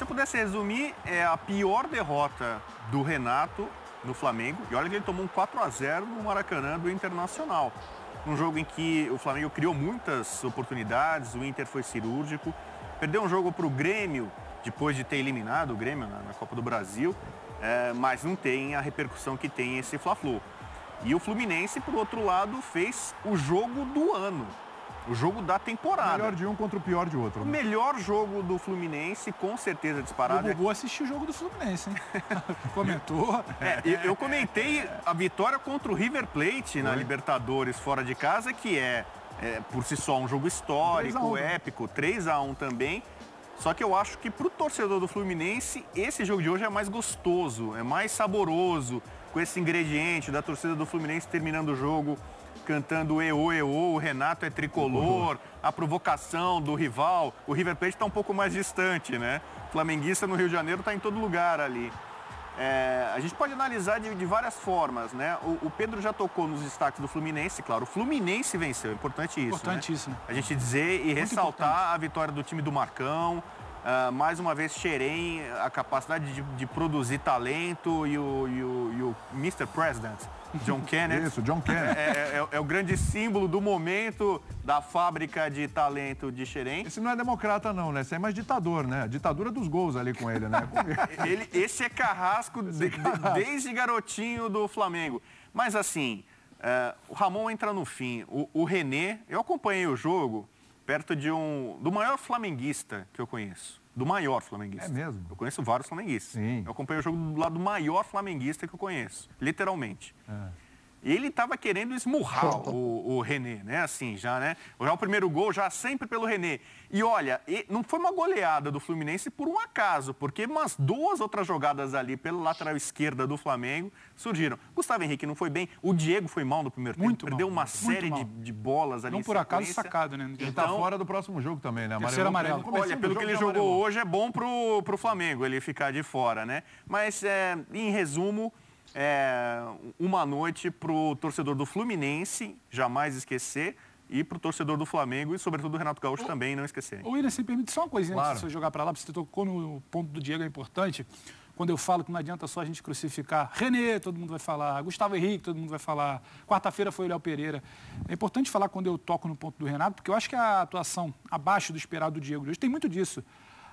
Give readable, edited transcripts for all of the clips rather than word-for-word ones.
Se eu pudesse resumir, é a pior derrota do Renato no Flamengo. E olha que ele tomou um 4-0 no Maracanã do Internacional. Um jogo em que o Flamengo criou muitas oportunidades, o Inter foi cirúrgico. Perdeu um jogo para o Grêmio, depois de ter eliminado o Grêmio na Copa do Brasil, mas não tem a repercussão que tem esse Fla-Flu. E o Fluminense, por outro lado, fez o jogo do ano. O jogo da temporada. O melhor de um contra o pior de outro. O melhor jogo do Fluminense, com certeza disparado. O Bubu assistiu o jogo do Fluminense, hein? Comentou. Eu comentei a vitória contra o River Plate na Libertadores fora de casa, que por si só um jogo histórico, épico, 3-1 também. Só que eu acho que para o torcedor do Fluminense, esse jogo de hoje é mais gostoso, é mais saboroso, com esse ingrediente da torcida do Fluminense terminando o jogo cantando "Eô, eô", o Renato é tricolor, a provocação do rival. O River Plate está um pouco mais distante, né? O flamenguista no Rio de Janeiro está em todo lugar ali. A gente pode analisar de várias formas, né? O Pedro já tocou nos destaques do Fluminense, claro. O Fluminense venceu, é importante isso. Importantíssimo. Né? A gente dizer e muito ressaltar importante. a vitória do time do Marcão. Mais uma vez, Xerém, a capacidade de produzir talento e o Mr. President, John Kennedy. Isso, John Kennedy. É o grande símbolo do momento da fábrica de talento de Xerém. Esse não é democrata, não, né? Esse é mais ditador, né? Ditadura dos gols ali com ele, né? Esse é carrasco desde garotinho do Flamengo. Mas assim, o Ramon entra no fim. O René, eu acompanhei o jogo perto do maior flamenguista que eu conheço. Do maior flamenguista. É mesmo? Eu conheço vários flamenguistas. Sim. Eu acompanhei o jogo do lado do maior flamenguista que eu conheço. Literalmente. Ele estava querendo esmurrar o René, né? Assim, já, né? Já o primeiro gol, já sempre pelo René. E olha, não foi uma goleada do Fluminense por um acaso, porque umas duas outras jogadas ali pela lateral esquerda do Flamengo surgiram. Gustavo Henrique não foi bem, o Diego foi mal no primeiro tempo, perdeu uma série de bolas ali. Não por acaso sacado, né? Ele tá fora do próximo jogo também, né? Terceiro amarelo. Olha, pelo que ele jogou hoje, é bom pro Flamengo ele ficar de fora, né? Mas, em resumo, uma noite pro torcedor do Fluminense jamais esquecer e pro torcedor do Flamengo e, sobretudo, do Renato Gaúcho também não esquecerem. William, se permite só uma coisinha Claro. antes de você jogar para lá, porque você tocou no ponto do Diego, é importante. Quando eu falo que não adianta só a gente crucificar René, todo mundo vai falar, Gustavo Henrique, todo mundo vai falar, quarta-feira foi o Léo Pereira. É importante falar quando eu toco no ponto do Renato, porque eu acho que a atuação abaixo do esperado do Diego de hoje tem muito disso.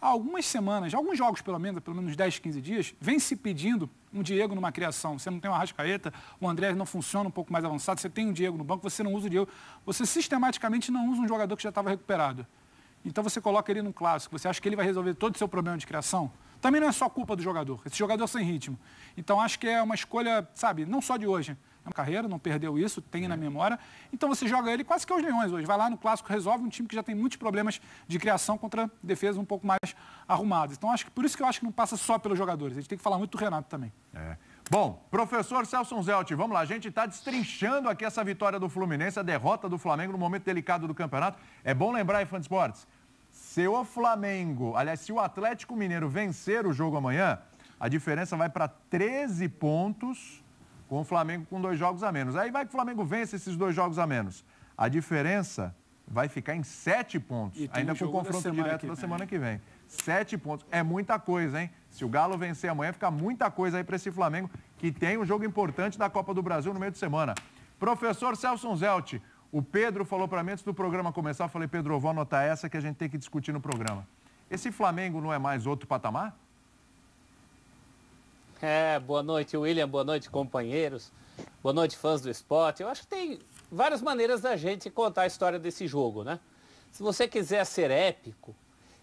Há algumas semanas, alguns jogos pelo menos 10, 15 dias, vem se pedindo um Diego numa criação. Você não tem o Arrascaeta, o André não funciona um pouco mais avançado, você tem um Diego no banco, você não usa o Diego. Você sistematicamente não usa um jogador que já estava recuperado. Então você coloca ele no clássico, você acha que ele vai resolver todo o seu problema de criação? Também não é só culpa do jogador, esse jogador sem ritmo. Então acho que é uma escolha, sabe, não só de hoje. É uma carreira, não perdeu isso, tem na memória. Então você joga ele quase que aos leões hoje. Vai lá no clássico, resolve um time que já tem muitos problemas de criação contra defesas um pouco mais arrumadas. Então acho que por isso que eu acho que não passa só pelos jogadores. A gente tem que falar muito do Renato também. Bom, professor Celso Zelt, vamos lá. A gente está destrinchando aqui essa vitória do Fluminense, a derrota do Flamengo no momento delicado do campeonato. É bom lembrar, aí, fã de esportes, se o Flamengo, aliás, se o Atlético Mineiro vencer o jogo amanhã, a diferença vai para 13 pontos com o Flamengo com 2 jogos a menos. Aí vai que o Flamengo vence esses 2 jogos a menos. A diferença vai ficar em 7 pontos, ainda com o confronto direto da semana que vem. 7 pontos. É muita coisa, hein? Se o Galo vencer amanhã, fica muita coisa aí para esse Flamengo, que tem um jogo importante da Copa do Brasil no meio de semana. Professor Celso Zelt, o Pedro falou para mim antes do programa começar, eu falei, Pedro, eu vou anotar essa que a gente tem que discutir no programa. Esse Flamengo não é mais outro patamar? Boa noite, William, boa noite, companheiros, boa noite, fãs do esporte. Eu acho que tem várias maneiras da gente contar a história desse jogo, né? Se você quiser ser épico,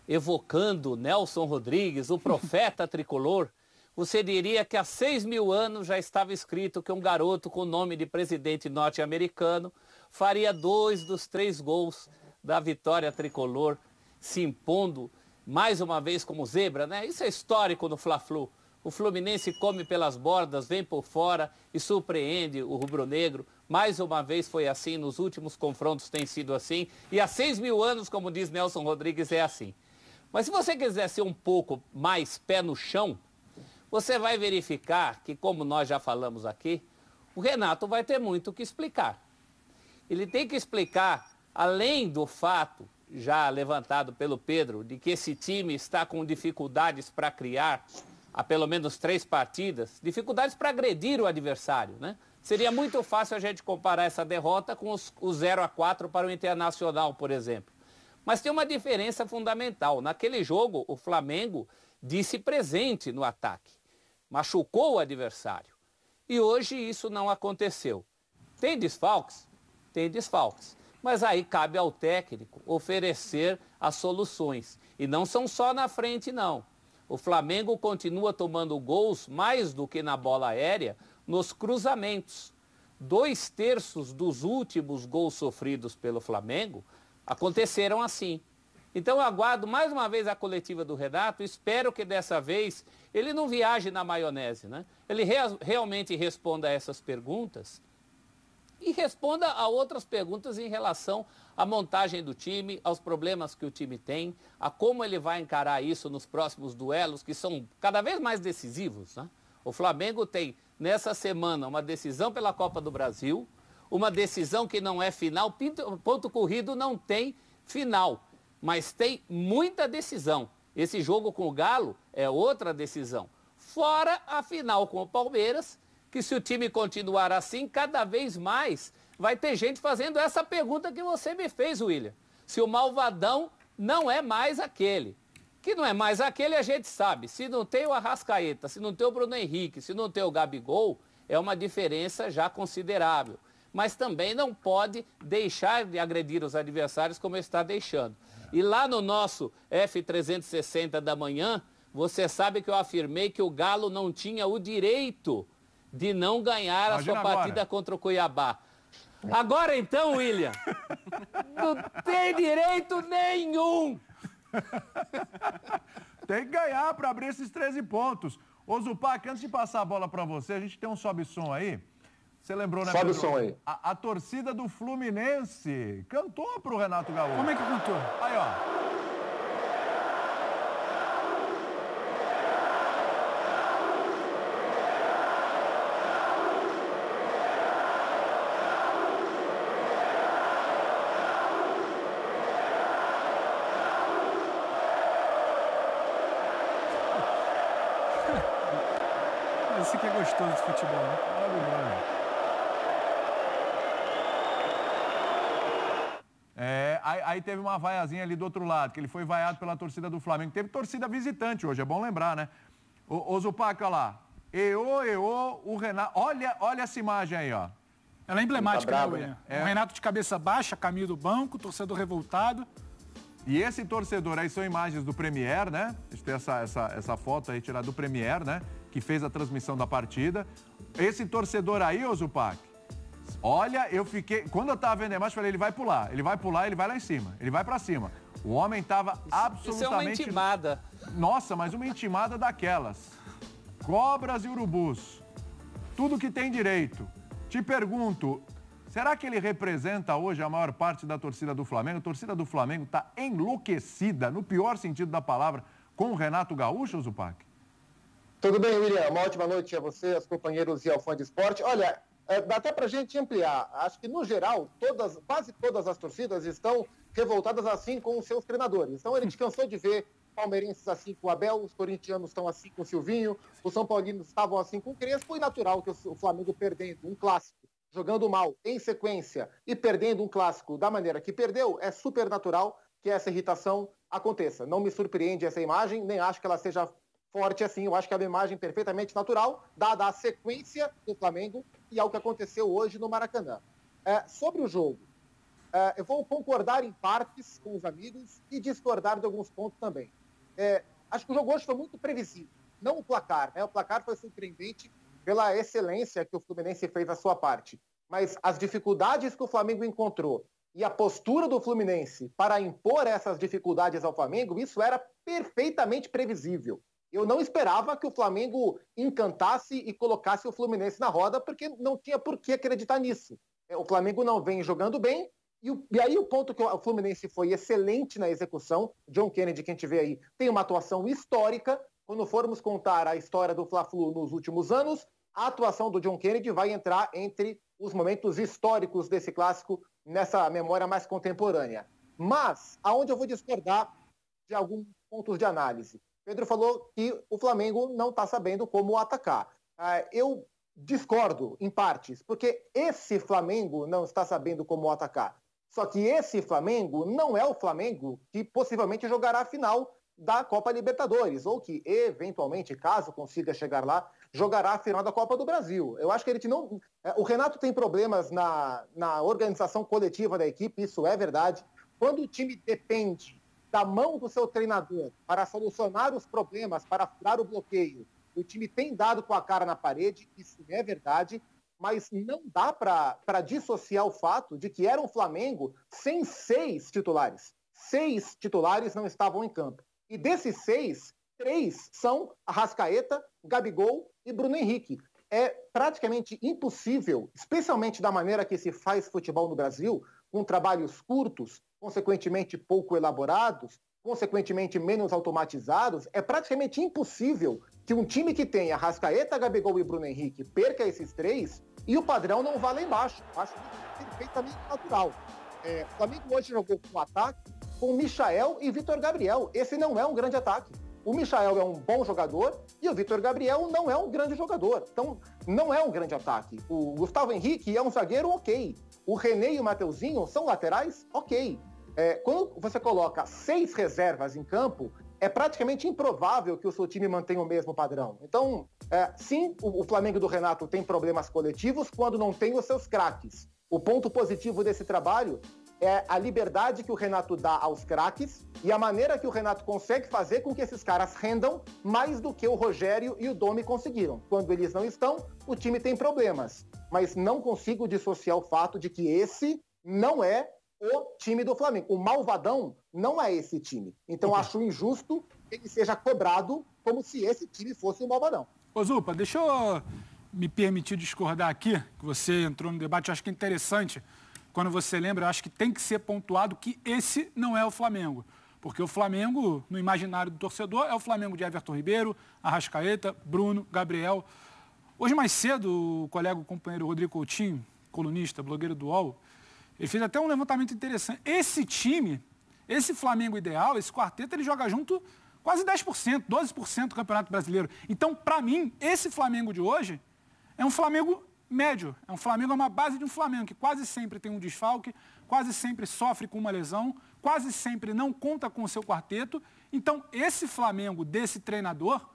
evocando Nelson Rodrigues, o profeta tricolor, você diria que há 6.000 anos já estava escrito que um garoto com o nome de presidente norte-americano faria 2 dos 3 gols da vitória tricolor, se impondo mais uma vez como zebra, né? Isso é histórico no Fla-Flu. O Fluminense come pelas bordas, vem por fora e surpreende o rubro-negro. Mais uma vez foi assim, nos últimos confrontos tem sido assim. E há 6.000 anos, como diz Nelson Rodrigues, é assim. Mas se você quiser ser um pouco mais pé no chão, você vai verificar que, como nós já falamos aqui, o Renato vai ter muito o que explicar. Ele tem que explicar, além do fato já levantado pelo Pedro, de que esse time está com dificuldades para criar há pelo menos 3 partidas, dificuldades para agredir o adversário, né? Seria muito fácil a gente comparar essa derrota com o 0-4 para o Internacional, por exemplo. Mas tem uma diferença fundamental. Naquele jogo, o Flamengo disse presente no ataque, machucou o adversário. E hoje isso não aconteceu. Tem desfalques? Tem desfalques. Mas aí cabe ao técnico oferecer as soluções. E não são só na frente, não. O Flamengo continua tomando gols mais do que na bola aérea nos cruzamentos. 2/3 dos últimos gols sofridos pelo Flamengo aconteceram assim. Então eu aguardo mais uma vez a coletiva do Renato, espero que dessa vez ele não viaje na maionese, né? Ele realmente responda a essas perguntas e responda a outras perguntas em relação à montagem do time, aos problemas que o time tem, a como ele vai encarar isso nos próximos duelos, que são cada vez mais decisivos, né? O Flamengo tem, nessa semana, uma decisão pela Copa do Brasil, uma decisão que não é final, ponto corrido não tem final, mas tem muita decisão. Esse jogo com o Galo é outra decisão. Fora a final com o Palmeiras, que se o time continuar assim, cada vez mais vai ter gente fazendo essa pergunta que você me fez, William. Se o malvadão não é mais aquele. Que não é mais aquele, a gente sabe. Se não tem o Arrascaeta, se não tem o Bruno Henrique, se não tem o Gabigol, é uma diferença já considerável. Mas também não pode deixar de agredir os adversários como está deixando. E lá no nosso F360 da manhã, você sabe que eu afirmei que o Galo não tinha o direito de não ganhar a sua partida contra o Cuiabá. Agora então, William, não tem direito nenhum. Tem que ganhar para abrir esses 13 pontos. Ô Zupac, antes de passar a bola para você, a gente tem um sobe-som aí. Você lembrou, né? Sobe o som aí. A torcida do Fluminense cantou pro Renato Gaúcho. Como é que cantou? Aí, ó. Esse que é gostoso de futebol, né? Aí teve uma vaiazinha ali do outro lado, que ele foi vaiado pela torcida do Flamengo. Teve torcida visitante hoje, é bom lembrar, né? Ô Zupac, olha lá. O Renato. Olha essa imagem aí, ó. Ela é emblemática, tá bravo, né, William? É. O Renato de cabeça baixa, caminho do banco, torcedor revoltado. E esse torcedor aí são imagens do Premier, né? A gente tem essa foto aí tirada do Premier, né? Que fez a transmissão da partida. Esse torcedor aí, ô Zupac, olha, eu fiquei... Quando eu tava vendo a imagem, eu falei, ele vai pular, ele vai lá em cima, ele vai pra cima. O homem tava absolutamente... Isso é uma intimada. Nossa, mas uma intimada daquelas. Cobras e urubus. Tudo que tem direito. Te pergunto, será que ele representa hoje a maior parte da torcida do Flamengo? A torcida do Flamengo tá enlouquecida, no pior sentido da palavra, com o Renato Gaúcho, Zupac? Tudo bem, William? Uma ótima noite a você, aos companheiros e ao fã de esporte. Olha, dá até para a gente ampliar. Acho que, no geral, quase todas as torcidas estão revoltadas assim com os seus treinadores. Então, a gente cansou de ver palmeirenses assim com o Abel, os corintianos estão assim com o Silvinho, os são paulinos estavam assim com o Crespo, e natural que o Flamengo perdendo um clássico, jogando mal em sequência e perdendo um clássico da maneira que perdeu, é super natural que essa irritação aconteça. Não me surpreende essa imagem, nem acho que ela seja forte assim. Eu acho que é uma imagem perfeitamente natural, dada a sequência do Flamengo e ao que aconteceu hoje no Maracanã. Sobre o jogo, eu vou concordar em partes com os amigos e discordar de alguns pontos também. Acho que o jogo hoje foi muito previsível, não o placar, né? O placar foi surpreendente pela excelência que o Fluminense fez a sua parte, mas as dificuldades que o Flamengo encontrou e a postura do Fluminense para impor essas dificuldades ao Flamengo, isso era perfeitamente previsível. Eu não esperava que o Flamengo encantasse e colocasse o Fluminense na roda, porque não tinha por que acreditar nisso. O Flamengo não vem jogando bem, e aí o ponto que o Fluminense foi excelente na execução, John Kennedy, que a gente vê aí, tem uma atuação histórica. Quando formos contar a história do Fla-Flu nos últimos anos, a atuação do John Kennedy vai entrar entre os momentos históricos desse clássico nessa memória mais contemporânea. Mas, aonde eu vou discordar de alguns pontos de análise. Pedro falou que o Flamengo não está sabendo como atacar. Eu discordo, em partes, porque esse Flamengo não está sabendo como atacar. Só que esse Flamengo não é o Flamengo que possivelmente jogará a final da Copa Libertadores, ou que, eventualmente, caso consiga chegar lá, jogará a final da Copa do Brasil. Eu acho que ele não... O Renato tem problemas na organização coletiva da equipe, isso é verdade. Quando o time depende da mão do seu treinador para solucionar os problemas, para furar o bloqueio, o time tem dado com a cara na parede, isso é verdade, mas não dá para dissociar o fato de que era um Flamengo sem 6 titulares. 6 titulares não estavam em campo. E desses 6, 3 são Arrascaeta, Gabigol e Bruno Henrique. É praticamente impossível, especialmente da maneira que se faz futebol no Brasil, com trabalhos curtos, consequentemente pouco elaborados, consequentemente menos automatizados, é praticamente impossível que um time que tenha Arrascaeta, Gabigol e Bruno Henrique perca esses 3 e o padrão não vá lá embaixo. Acho perfeitamente natural. O Flamengo hoje jogou com um ataque com Michael e Vitor Gabriel. Esse não é um grande ataque. O Michael é um bom jogador e o Vitor Gabriel não é um grande jogador. Então, não é um grande ataque. O Gustavo Henrique é um zagueiro ok. O René e o Mateuzinho são laterais ok. Quando você coloca 6 reservas em campo, é praticamente improvável que o seu time mantenha o mesmo padrão. Então, sim, o Flamengo do Renato tem problemas coletivos quando não tem os seus craques. O ponto positivo desse trabalho é a liberdade que o Renato dá aos craques e a maneira que o Renato consegue fazer com que esses caras rendam mais do que o Rogério e o Domi conseguiram. Quando eles não estão, o time tem problemas. Mas não consigo dissociar o fato de que esse não é o time do Flamengo. O malvadão não é esse time. Então acho injusto que ele seja cobrado como se esse time fosse o malvadão. Ô Zupa, deixa eu me permitir discordar aqui, que você entrou no debate, eu acho que é interessante. Quando você lembra, eu acho que tem que ser pontuado que esse não é o Flamengo. Porque o Flamengo, no imaginário do torcedor, é o Flamengo de Everton Ribeiro, Arrascaeta, Bruno, Gabriel. Hoje mais cedo, o colega, o companheiro Rodrigo Coutinho, colunista, blogueiro do UOL, ele fez até um levantamento interessante. Esse time, esse Flamengo ideal, esse quarteto, ele joga junto quase 10%, 12% do Campeonato Brasileiro. Então, para mim, esse Flamengo de hoje é um Flamengo médio. É um Flamengo, é uma base de um Flamengo que quase sempre tem um desfalque, quase sempre sofre com uma lesão, quase sempre não conta com o seu quarteto. Então, esse Flamengo desse treinador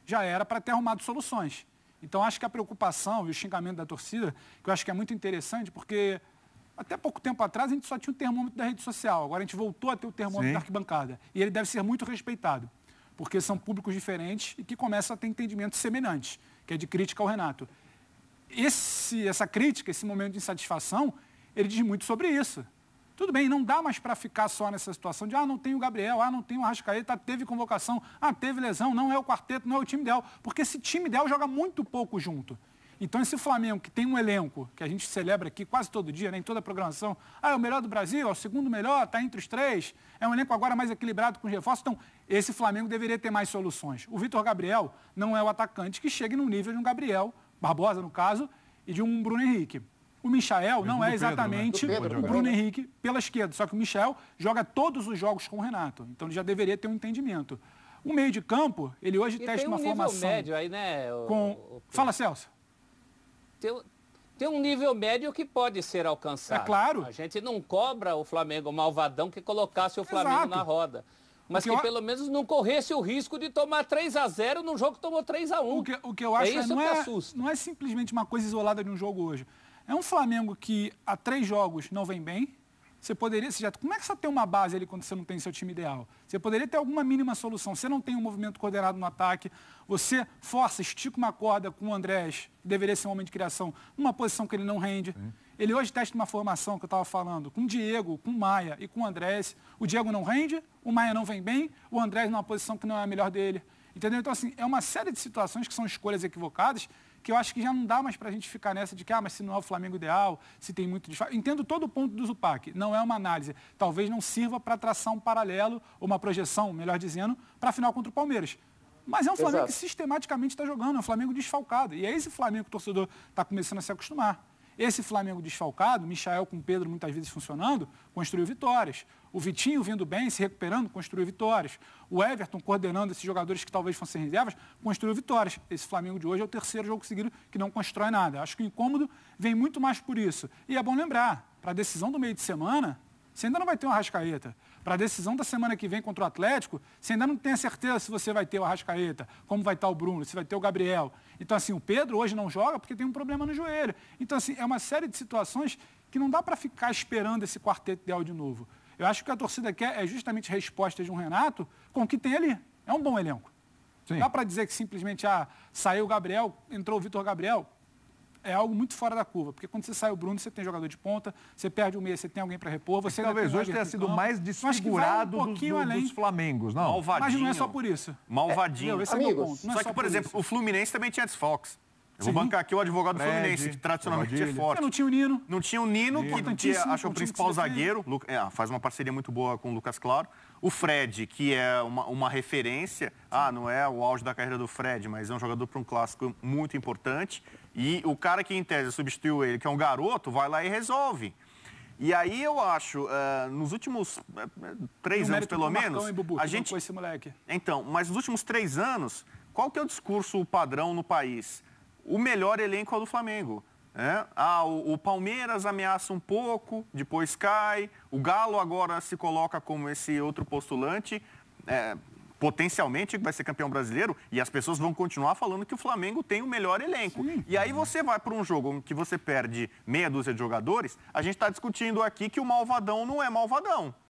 já era para ter arrumado soluções. Então, acho que a preocupação e o xingamento da torcida, que eu acho que é muito interessante, porque até pouco tempo atrás a gente só tinha o termômetro da rede social. Agora a gente voltou a ter o termômetro da arquibancada. E ele deve ser muito respeitado, porque são públicos diferentes e que começam a ter entendimentos semelhantes, que é de crítica ao Renato. Essa crítica, esse momento de insatisfação, ele diz muito sobre isso. Tudo bem, não dá mais para ficar só nessa situação de não tem o Gabriel, não tem o Arrascaeta, teve convocação, teve lesão, não é o quarteto, não é o time ideal. Porque esse time ideal joga muito pouco junto. Então esse Flamengo, que tem um elenco, que a gente celebra aqui quase todo dia, né, em toda a programação, é o melhor do Brasil, é o segundo melhor, está entre os 3, é um elenco agora mais equilibrado com os reforços. Então, esse Flamengo deveria ter mais soluções. O Vitor Gabriel não é o atacante que chegue no nível de um Gabriel Barbosa, no caso, e de um Bruno Henrique. O Michael não é exatamente o Bruno Henrique pela esquerda, só que o Michael joga todos os jogos com o Renato. Então ele já deveria ter um entendimento. O meio de campo, ele hoje testa uma formação... médio aí, né? Fala, Celso. Tem um nível médio que pode ser alcançado. É claro. A gente não cobra o Flamengo malvadão que colocasse o Flamengo na roda. Mas que pelo menos não corresse o risco de tomar 3-0 num jogo que tomou 3-1. O que eu acho não é simplesmente uma coisa isolada de um jogo hoje. É um Flamengo que há 3 jogos não vem bem. Como é que você tem uma base ali quando você não tem seu time ideal? Você poderia ter alguma mínima solução. Você não tem um movimento coordenado no ataque, você estica uma corda com o Andrés, que deveria ser um homem de criação, numa posição que ele não rende. Sim. Ele hoje testa uma formação que eu estava falando, com o Diego, com o Maia e com o Andrés. O Diego não rende, o Maia não vem bem, o Andrés numa posição que não é a melhor dele. Entendeu? Então, assim, é uma série de situações que são escolhas equivocadas, que eu acho que já não dá mais para a gente ficar nessa de que, mas se não é o Flamengo ideal, se tem muito desfalque. Entendo todo o ponto do Zupac, não é uma análise. Talvez não sirva para traçar um paralelo, ou uma projeção, melhor dizendo, para a final contra o Palmeiras. Mas é um Flamengo que sistematicamente está jogando, é um Flamengo desfalcado. E é esse Flamengo que o torcedor está começando a se acostumar. Esse Flamengo desfalcado, Michael com Pedro muitas vezes funcionando, construiu vitórias. O Vitinho vindo bem, se recuperando, construiu vitórias. O Everton coordenando esses jogadores que talvez fossem reservas, construiu vitórias. Esse Flamengo de hoje é o terceiro jogo seguido que não constrói nada. Acho que o incômodo vem muito mais por isso. E é bom lembrar, para a decisão do meio de semana, você ainda não vai ter um Arrascaeta. Para a decisão da semana que vem contra o Atlético, você ainda não tem a certeza se você vai ter o Arrascaeta, como vai estar o Bruno, se vai ter o Gabriel. Então, assim, o Pedro hoje não joga porque tem um problema no joelho. Então, assim, é uma série de situações que não dá para ficar esperando esse quarteto ideal de novo. Eu acho que a torcida quer é justamente respostas de um Renato com o que tem ali. É um bom elenco. Sim. Dá para dizer que simplesmente saiu o Gabriel, entrou o Vitor Gabriel. É algo muito fora da curva, porque quando você sai o Bruno, você tem jogador de ponta, você perde o meia, você tem alguém para repor. Você talvez hoje tenha sido mais desfigurado dos Flamengos, não? Malvadinho. Mas não é só por isso. Malvadinho. Esse é meu ponto. Só que, por exemplo, o Fluminense também tinha desfalques. Eu vou bancar aqui o advogado do Fluminense, que tradicionalmente é forte. Não tinha o Nino. Não tinha o Nino, que acho que é o principal zagueiro. Faz uma parceria muito boa com o Lucas Claro. O Fred, que é uma referência. Não é o auge da carreira do Fred, mas é um jogador para um clássico muito importante. E o cara que, em tese, substituiu ele, que é um garoto, vai lá e resolve. E aí eu acho, nos últimos 3 anos, pelo menos, a gente... Esse moleque. Então, mas nos últimos 3 anos, qual que é o discurso padrão no país? O melhor elenco é o do Flamengo. O Palmeiras ameaça um pouco, depois cai. O Galo agora se coloca como esse outro postulante, potencialmente vai ser campeão brasileiro, e as pessoas vão continuar falando que o Flamengo tem o melhor elenco. Sim. E aí você vai para um jogo que você perde meia dúzia de jogadores, a gente está discutindo aqui que o malvadão não é malvadão.